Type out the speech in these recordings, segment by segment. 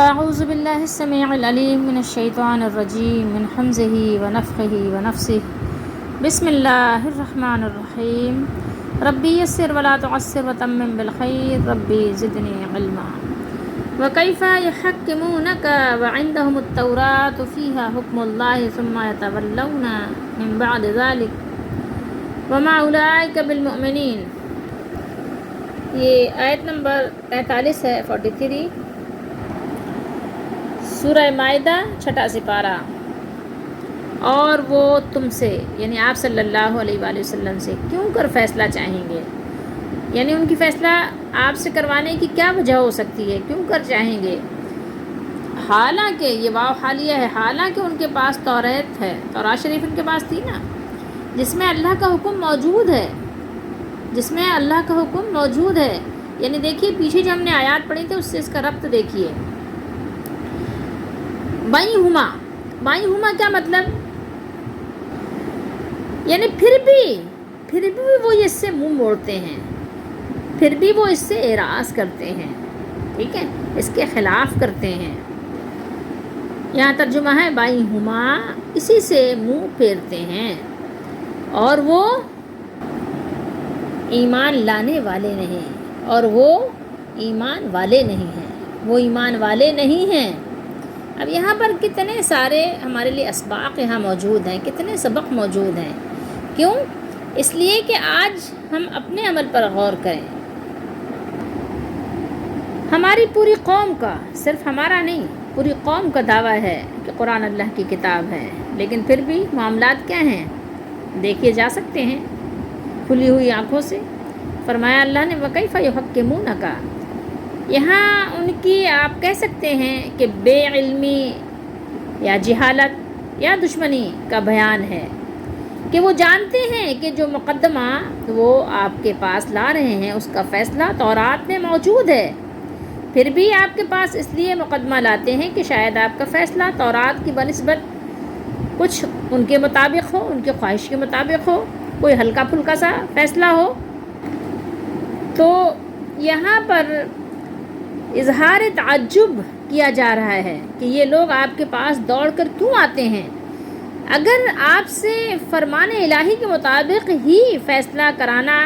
اعوذ باللہ السمیع العلیم من الشیطان الرجیم من حمزہ ونفخہ ونفثہ بسم اللہ الرحمن الرحیم ربی یسر ولا تعسر وتمم بالخیر ربی زدنی علما وکیف یحکمونک وعندہم التوراۃ فیہا حکم اللہ ثم یتولون من بعد ذلک وما اولئک بالمؤمنین۔ یہ آیت نمبر 43 ہے، 43 سورہ مائدہ چھٹا سپارہ۔ اور وہ تم سے یعنی آپ صلی اللہ علیہ وآلہ وسلم سے کیوں کر فیصلہ چاہیں گے، یعنی ان کی فیصلہ آپ سے کروانے کی کیا وجہ ہو سکتی ہے، کیوں کر چاہیں گے؟ حالانکہ یہ واو حالیہ ہے، حالانکہ ان کے پاس توریت ہے، تورات شریف ان کے پاس تھی نا، جس میں اللہ کا حکم موجود ہے، جس میں اللہ کا حکم موجود ہے۔ یعنی دیکھیے پیچھے جو ہم نے آیات پڑھی تھی اس سے اس کا ربط دیکھیے۔ بائیں ہما کیا مطلب؟ یعنی پھر بھی وہ اس سے منہ موڑتے ہیں، پھر بھی وہ اس سے اعراض کرتے ہیں، ٹھیک ہے، اس کے خلاف کرتے ہیں۔ یہاں ترجمہ ہے بائیں ہما، اسی سے منہ پھیرتے ہیں اور وہ ایمان لانے والے نہیں، اور وہ ایمان والے نہیں ہیں، وہ ایمان والے نہیں ہیں۔ اب یہاں پر کتنے سارے ہمارے لیے اسباق یہاں موجود ہیں، کتنے سبق موجود ہیں۔ کیوں؟ اس لیے کہ آج ہم اپنے عمل پر غور کریں۔ ہماری پوری قوم کا، صرف ہمارا نہیں، پوری قوم کا دعویٰ ہے کہ قرآن اللہ کی کتاب ہے، لیکن پھر بھی معاملات کیا ہیں دیکھے جا سکتے ہیں کھلی ہوئی آنکھوں سے۔ فرمایا اللہ نے وَكَيْفَ يُحَكِّمُونَكَ، یہاں ان کی آپ کہہ سکتے ہیں کہ بے علمی یا جہالت یا دشمنی کا بیان ہے کہ وہ جانتے ہیں کہ جو مقدمہ وہ آپ کے پاس لا رہے ہیں اس کا فیصلہ تورات میں موجود ہے، پھر بھی آپ کے پاس اس لیے مقدمہ لاتے ہیں کہ شاید آپ کا فیصلہ تورات کی بنسبت کچھ ان کے مطابق ہو، ان کی خواہش کے مطابق ہو، کوئی ہلکا پھلکا سا فیصلہ ہو۔ تو یہاں پر اظہار تعجب کیا جا رہا ہے کہ یہ لوگ آپ کے پاس دوڑ کر کیوں آتے ہیں؟ اگر آپ سے فرمان الہی کے مطابق ہی فیصلہ کرانا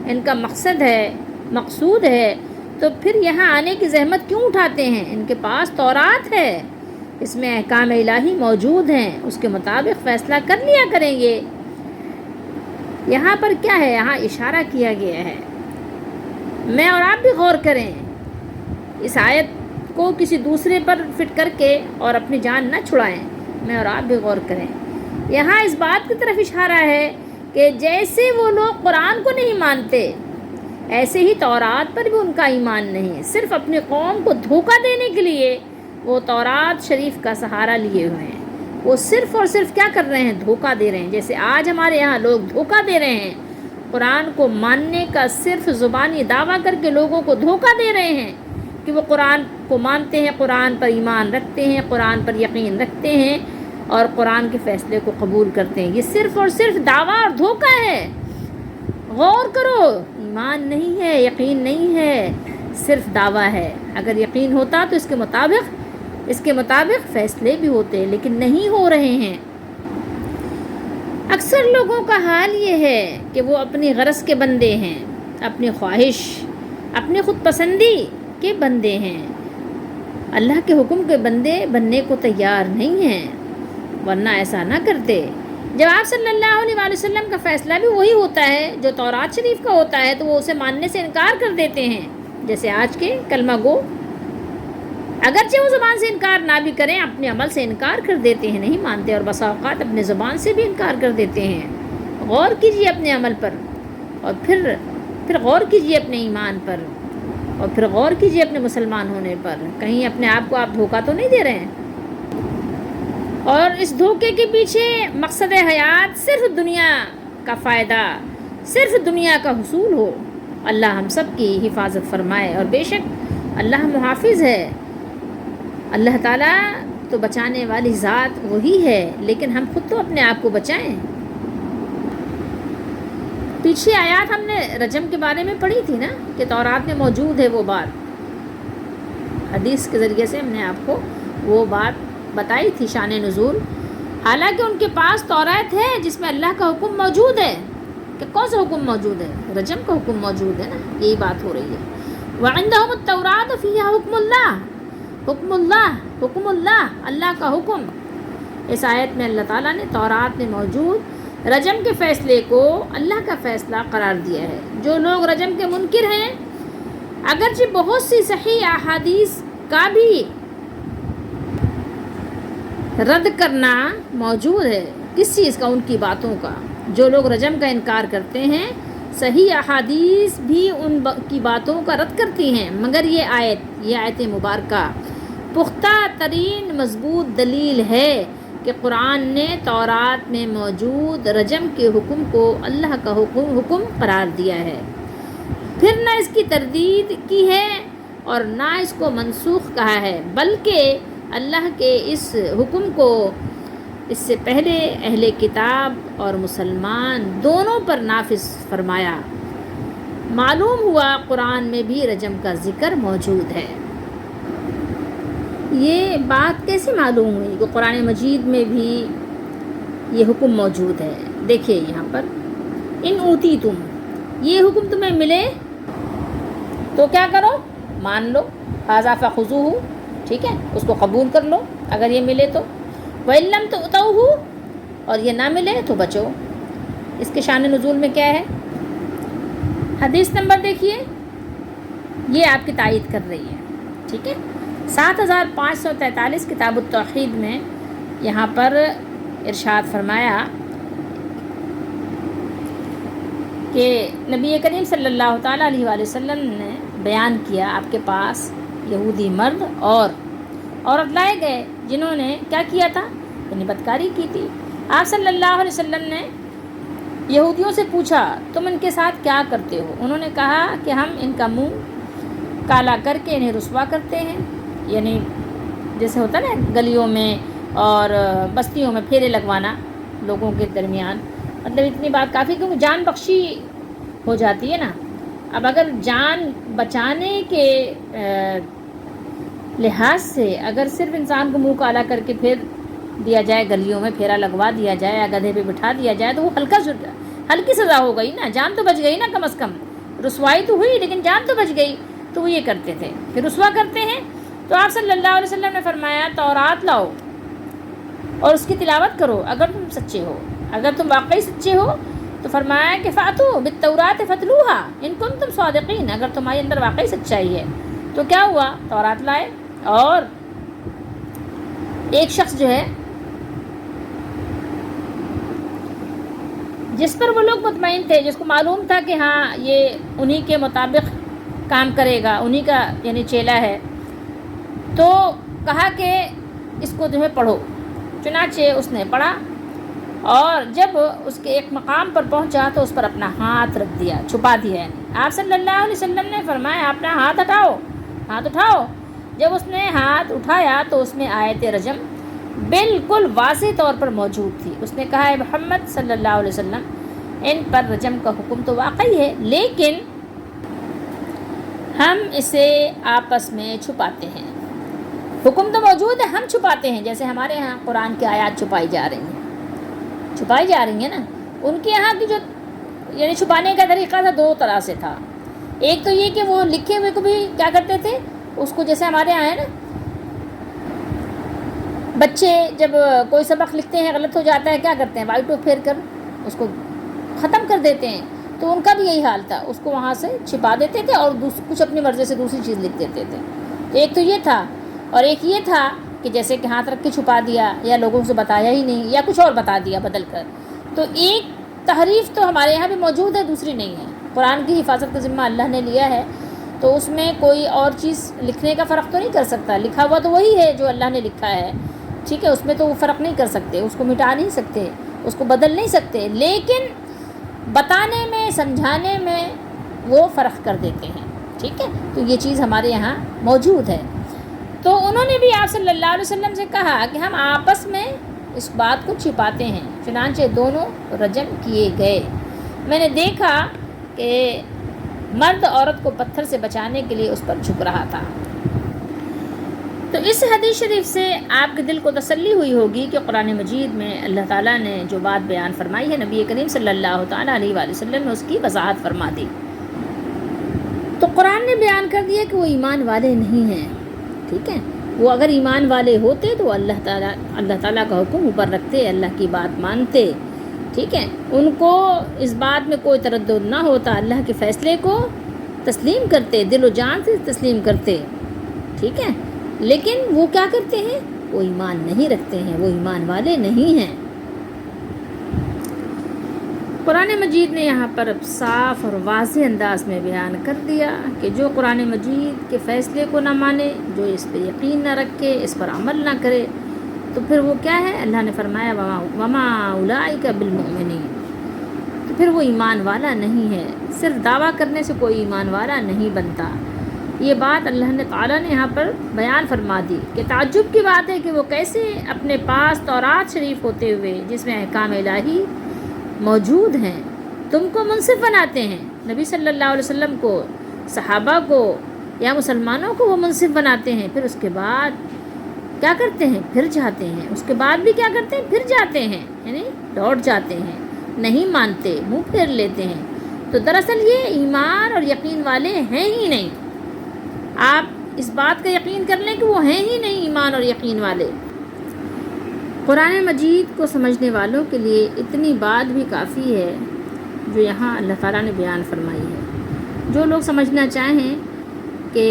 ان کا مقصد ہے، مقصود ہے، تو پھر یہاں آنے کی زحمت کیوں اٹھاتے ہیں؟ ان کے پاس تورات ہے، اس میں احکام الہی موجود ہیں، اس کے مطابق فیصلہ کر لیا کریں گے۔ یہاں پر کیا ہے؟ یہاں اشارہ کیا گیا ہے۔ میں اور آپ بھی غور کریں، اس آیت کو کسی دوسرے پر فٹ کر کے اور اپنی جان نہ چھڑائیں، میں اور آپ بھی غور کریں۔ یہاں اس بات کی طرف اشارہ ہے کہ جیسے وہ لوگ قرآن کو نہیں مانتے، ایسے ہی تورات پر بھی ان کا ایمان نہیں، صرف اپنی قوم کو دھوکہ دینے کے لیے وہ تورات شریف کا سہارا لیے ہوئے ہیں۔ وہ صرف اور صرف کیا کر رہے ہیں؟ دھوکہ دے رہے ہیں، جیسے آج ہمارے یہاں لوگ دھوکہ دے رہے ہیں، قرآن کو ماننے کا صرف زبانی دعویٰ کر کے لوگوں کو دھوکہ دے رہے ہیں کہ وہ قرآن کو مانتے ہیں، قرآن پر ایمان رکھتے ہیں، قرآن پر یقین رکھتے ہیں اور قرآن کے فیصلے کو قبول کرتے ہیں۔ یہ صرف اور صرف دعویٰ اور دھوکہ ہے۔ غور کرو، ایمان نہیں ہے، یقین نہیں ہے، صرف دعویٰ ہے۔ اگر یقین ہوتا تو اس کے مطابق فیصلے بھی ہوتے، لیکن نہیں ہو رہے ہیں۔ اکثر لوگوں کا حال یہ ہے کہ وہ اپنی غرض کے بندے ہیں، اپنی خواہش، اپنی خود پسندی کے بندے ہیں، اللہ کے حکم کے بندے بننے کو تیار نہیں ہیں، ورنہ ایسا نہ کرتے۔ جب آپ صلی اللہ علیہ وآلہ وسلم کا فیصلہ بھی وہی ہوتا ہے جو تورات شریف کا ہوتا ہے، تو وہ اسے ماننے سے انکار کر دیتے ہیں، جیسے آج کے کلمہ گو، اگرچہ وہ زبان سے انکار نہ بھی کریں، اپنے عمل سے انکار کر دیتے ہیں، نہیں مانتے، اور بسا اوقات اپنے زبان سے بھی انکار کر دیتے ہیں۔ غور کیجئے اپنے عمل پر، اور پھر غور کیجئے اپنے ایمان پر، اور پھر غور کیجئے اپنے مسلمان ہونے پر، کہیں اپنے آپ کو آپ دھوکہ تو نہیں دے رہے ہیں؟ اور اس دھوکے کے پیچھے مقصد حیات صرف دنیا کا فائدہ، صرف دنیا کا حصول ہو۔ اللہ ہم سب کی حفاظت فرمائے، اور بے شک اللہ محافظ ہے۔ اللہ تعالیٰ تو بچانے والی ذات وہی ہے، لیکن ہم خود تو اپنے آپ کو بچائیں۔ پیچھے آیات ہم نے رجم کے بارے میں پڑھی تھی نا، کہ تورات میں موجود ہے وہ بات۔ حدیث کے ذریعے سے ہم نے آپ کو وہ بات بتائی تھی شان نزول. حالانکہ ان کے پاس تورات ہے جس میں اللہ کا حکم موجود ہے. کہ کون سا حکم موجود ہے؟ رجم کا حکم موجود ہے نا، یہی بات ہو رہی ہے. وَعِنْدَهُمُ التَّوْرَاةُ فِيهَا حُكْمُ اللَّهِ، حکم اللہ، حکم اللہ، اللہ کا حکم. اس آیت میں اللہ تعالیٰ نے تورات میں موجود رجم کے فیصلے کو اللہ کا فیصلہ قرار دیا ہے. جو لوگ رجم کے منکر ہیں، اگرچہ بہت سی صحیح احادیث کا بھی رد کرنا موجود ہے. کس چیز کا؟ ان کی باتوں کا. جو لوگ رجم کا انکار کرتے ہیں، صحیح احادیث بھی ان کی باتوں کا رد کرتی ہیں، مگر یہ آیت مبارکہ پختہ ترین مضبوط دلیل ہے کہ قرآن نے تورات میں موجود رجم کے حکم کو اللہ کا حکم قرار دیا ہے. پھر نہ اس کی تردید کی ہے اور نہ اس کو منسوخ کہا ہے، بلکہ اللہ کے اس حکم کو اس سے پہلے اہل کتاب اور مسلمان دونوں پر نافذ فرمایا. معلوم ہوا قرآن میں بھی رجم کا ذکر موجود ہے. یہ بات کیسے معلوم ہوئی کہ قرآن مجید میں بھی یہ حکم موجود ہے؟ دیکھیے یہاں پر ان اوتی تم، یہ حکم تمہیں ملے تو کیا کرو؟ مان لو. ھذا فخذوہ، ٹھیک ہے، اس کو قبول کر لو اگر یہ ملے تو. وَإِن لَّمْ تُؤْتَوْهُ، اور یہ نہ ملے تو بچو. اس کے شان نزول میں کیا ہے؟ حدیث نمبر دیکھیے، یہ آپ کی تائید کر رہی ہے، ٹھیک ہے. 7543 کتاب التوحید میں یہاں پر ارشاد فرمایا کہ نبی کریم صلی اللہ تعالیٰ علیہ وآلہ وسلم نے بیان کیا آپ کے پاس یہودی مرد اور عورت لائے گئے جنہوں نے کیا کیا تھا؟ یعنی بدکاری کی تھی. آپ صلی اللہ علیہ وسلم نے یہودیوں سے پوچھا تم ان کے ساتھ کیا کرتے ہو؟ انہوں نے کہا کہ ہم ان کا منہ کالا کر کے انہیں رسوا کرتے ہیں. یعنی جیسے ہوتا نا گلیوں میں اور بستیوں میں پھیرے لگوانا لوگوں کے درمیان، مطلب اتنی بات کافی، کیونکہ جان بخشی ہو جاتی ہے نا. اب اگر جان بچانے کے لحاظ سے اگر صرف انسان کو منہ کالا کر کے پھیر دیا جائے، گلیوں میں پھیرا لگوا دیا جائے یا گدھے پہ بٹھا دیا جائے تو وہ ہلکی سزا ہو گئی نا، جان تو بچ گئی نا. کم از کم رسوائی تو ہوئی لیکن جان تو بچ گئی. تو وہ یہ کرتے تھے، پھر رسوا کرتے ہیں. تو آپ صلی اللہ علیہ وسلم نے فرمایا تورات لاؤ اور اس کی تلاوت کرو اگر تم سچے ہو، اگر تم واقعی سچے ہو. تو فرمایا کہ فاتو بالتورات فتلوہا ان کنتم صادقین، اگر تمہارے اندر واقعی سچائی ہے. تو کیا ہوا؟ تورات لائے اور ایک شخص جو ہے جس پر وہ لوگ مطمئن تھے، جس کو معلوم تھا کہ ہاں یہ انہی کے مطابق کام کرے گا، انہی کا یعنی چیلا ہے، تو کہا کہ اس کو جو ہے پڑھو. چنانچہ اس نے پڑھا اور جب اس کے ایک مقام پر پہنچا تو اس پر اپنا ہاتھ رکھ دیا، چھپا دیا. آپ صلی اللہ علیہ وسلم نے فرمایا اپنا ہاتھ ہٹاؤ، ہاتھ اٹھاؤ. جب اس نے ہاتھ اٹھایا تو اس میں آیت رجم بالکل واضح طور پر موجود تھی. اس نے کہا اے محمد صلی اللہ علیہ وسلم، ان پر رجم کا حکم تو واقعی ہے لیکن ہم اسے آپس میں چھپاتے ہیں. حکم تو موجود ہے، ہم چھپاتے ہیں. جیسے ہمارے ہاں قرآن کی آیات چھپائی جا رہی ہیں نا، ان کے یہاں کی جو یعنی چھپانے کا طریقہ تھا دو طرح سے تھا. ایک تو یہ کہ وہ لکھے ہوئے کو بھی کیا کرتے تھے، اس کو جیسے ہمارے یہاں ہے نا بچے جب کوئی سبق لکھتے ہیں غلط ہو جاتا ہے کیا کرتے ہیں، وائٹ ٹوپ پھیر کر اس کو ختم کر دیتے ہیں. تو ان کا بھی یہی حال تھا، اس کو وہاں سے چھپا دیتے تھے اور کچھ اپنی مرضی سے دوسری چیز لکھ دیتے تھے. ایک تو یہ تھا، اور ایک یہ تھا کہ جیسے کہ ہاتھ رکھ کے چھپا دیا یا لوگوں سے بتایا ہی نہیں یا کچھ اور بتا دیا بدل کر. تو ایک تحریف تو ہمارے یہاں بھی موجود ہے، دوسری نہیں ہے. قرآن کی حفاظت کا ذمہ اللہ نے لیا ہے تو اس میں کوئی اور چیز لکھنے کا فرق تو نہیں کر سکتا. لکھا ہوا تو وہی ہے جو اللہ نے لکھا ہے، ٹھیک ہے، اس میں تو وہ فرق نہیں کر سکتے، اس کو مٹا نہیں سکتے، اس کو بدل نہیں سکتے، لیکن بتانے میں سمجھانے میں وہ فرق کر دیتے ہیں. ٹھیک ہے، تو یہ چیز ہمارے یہاں موجود ہے. تو انہوں نے بھی آپ صلی اللہ علیہ وسلم سے کہا کہ ہم آپس میں اس بات کو چھپاتے ہیں. چنانچہ دونوں رجم کیے گئے. میں نے دیکھا کہ مرد عورت کو پتھر سے بچانے کے لیے اس پر جھک رہا تھا. تو اس حدیث شریف سے آپ کے دل کو تسلی ہوئی ہوگی کہ قرآن مجید میں اللہ تعالیٰ نے جو بات بیان فرمائی ہے نبی کریم صلی اللہ تعالیٰ علیہ وآلہ وسلم نے اس کی وضاحت فرما دی۔ تو قرآن نے بیان کر دیا کہ وہ ایمان والے نہیں ہیں، ٹھیک ہے، وہ اگر ایمان والے ہوتے تو اللہ تعالیٰ کا حکم اوپر رکھتے، اللہ کی بات مانتے، ٹھیک ہے، ان کو اس بات میں کوئی تردد نہ ہوتا، اللہ کے فیصلے کو تسلیم کرتے، دل و جان سے تسلیم کرتے، ٹھیک ہے، لیکن وہ کیا کرتے ہیں؟ وہ ایمان نہیں رکھتے ہیں، وہ ایمان والے نہیں ہیں۔ قرآن مجید نے یہاں پر صاف اور واضح انداز میں بیان کر دیا کہ جو قرآن مجید کے فیصلے کو نہ مانے، جو اس پہ یقین نہ رکھے، اس پر عمل نہ کرے، تو پھر وہ کیا ہے؟ اللہ نے فرمایا وما اولئک بالمؤمنین، تو پھر وہ ایمان والا نہیں ہے۔ صرف دعویٰ کرنے سے کوئی ایمان والا نہیں بنتا۔ یہ بات اللہ نے تعالیٰ نے یہاں پر بیان فرما دی کہ تعجب کی بات ہے کہ وہ کیسے اپنے پاس تورات شریف ہوتے ہوئے جس میں احکام الہی موجود ہیں تم کو منصف بناتے ہیں، نبی صلی اللہ علیہ وسلم کو، صحابہ کو یا مسلمانوں کو وہ منصف بناتے ہیں، پھر اس کے بعد کیا کرتے ہیں؟ پھر جاتے ہیں، اس کے بعد بھی کیا کرتے ہیں؟ پھر جاتے ہیں، یعنی لوٹ جاتے ہیں، نہیں مانتے، منہ پھیر لیتے ہیں۔ تو دراصل یہ ایمان اور یقین والے ہیں ہی نہیں۔ آپ اس بات کا یقین کر لیں کہ وہ ہیں ہی نہیں ایمان اور یقین والے۔ قرآن مجید کو سمجھنے والوں کے لیے اتنی بات بھی کافی ہے جو یہاں اللہ تعالیٰ نے بیان فرمائی ہے۔ جو لوگ سمجھنا چاہیں کہ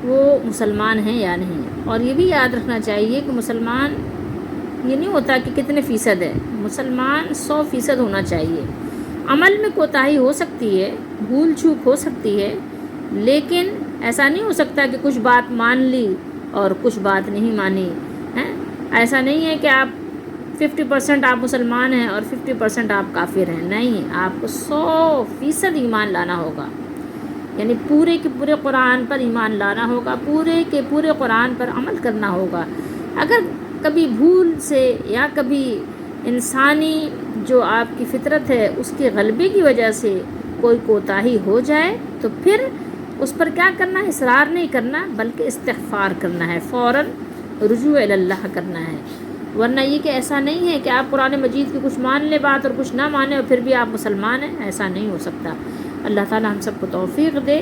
وہ مسلمان ہیں یا نہیں، اور یہ بھی یاد رکھنا چاہیے کہ مسلمان یہ نہیں ہوتا کہ کتنے فیصد ہے، مسلمان 100% ہونا چاہیے۔ عمل میں کوتاہی ہو سکتی ہے، بھول چوک ہو سکتی ہے، لیکن ایسا نہیں ہو سکتا کہ کچھ بات مان لی اور کچھ بات نہیں مانی ہے۔ ایسا نہیں ہے کہ آپ 50% آپ مسلمان ہیں اور 50% آپ کافر ہیں، نہیں، آپ کو 100% ایمان لانا ہوگا، یعنی پورے کے پورے قرآن پر ایمان لانا ہوگا، پورے کے پورے قرآن پر عمل کرنا ہوگا۔ اگر کبھی بھول سے یا کبھی انسانی جو آپ کی فطرت ہے اس کے غلبے کی وجہ سے کوئی کوتاہی ہو جائے تو پھر اس پر کیا کرنا ہے؟ اصرار نہیں کرنا بلکہ استغفار کرنا ہے، فوراً رجوع اللہ کرنا ہے۔ ورنہ یہ کہ ایسا نہیں ہے کہ آپ قرآن مجید کی کچھ مان لیں بات اور کچھ نہ مانیں اور پھر بھی آپ مسلمان ہیں، ایسا نہیں ہو سکتا۔ اللہ تعالی ہم سب کو توفیق دے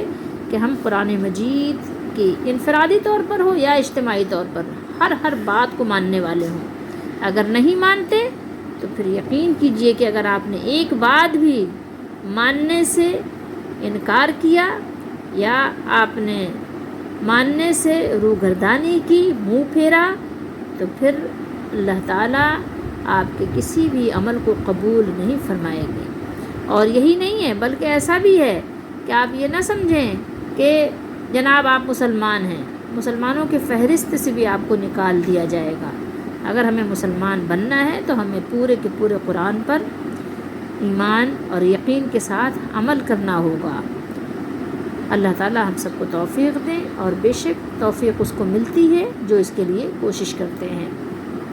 کہ ہم قرآن مجید کی انفرادی طور پر ہو یا اجتماعی طور پر ہر بات کو ماننے والے ہوں۔ اگر نہیں مانتے تو پھر یقین کیجئے کہ اگر آپ نے ایک بات بھی ماننے سے انکار کیا یا آپ نے ماننے سے روگردانی کی، منہ پھیرا، تو پھر اللہ تعالیٰ آپ کے کسی بھی عمل کو قبول نہیں فرمائے گے۔ اور یہی نہیں ہے بلکہ ایسا بھی ہے کہ آپ یہ نہ سمجھیں کہ جناب آپ مسلمان ہیں، مسلمانوں کی فہرست سے بھی آپ کو نکال دیا جائے گا۔ اگر ہمیں مسلمان بننا ہے تو ہمیں پورے کے پورے قرآن پر ایمان اور یقین کے ساتھ عمل کرنا ہوگا۔ اللہ تعالیٰ ہم سب کو توفیق دیں، اور بے شک توفیق اس کو ملتی ہے جو اس کے لیے کوشش کرتے ہیں۔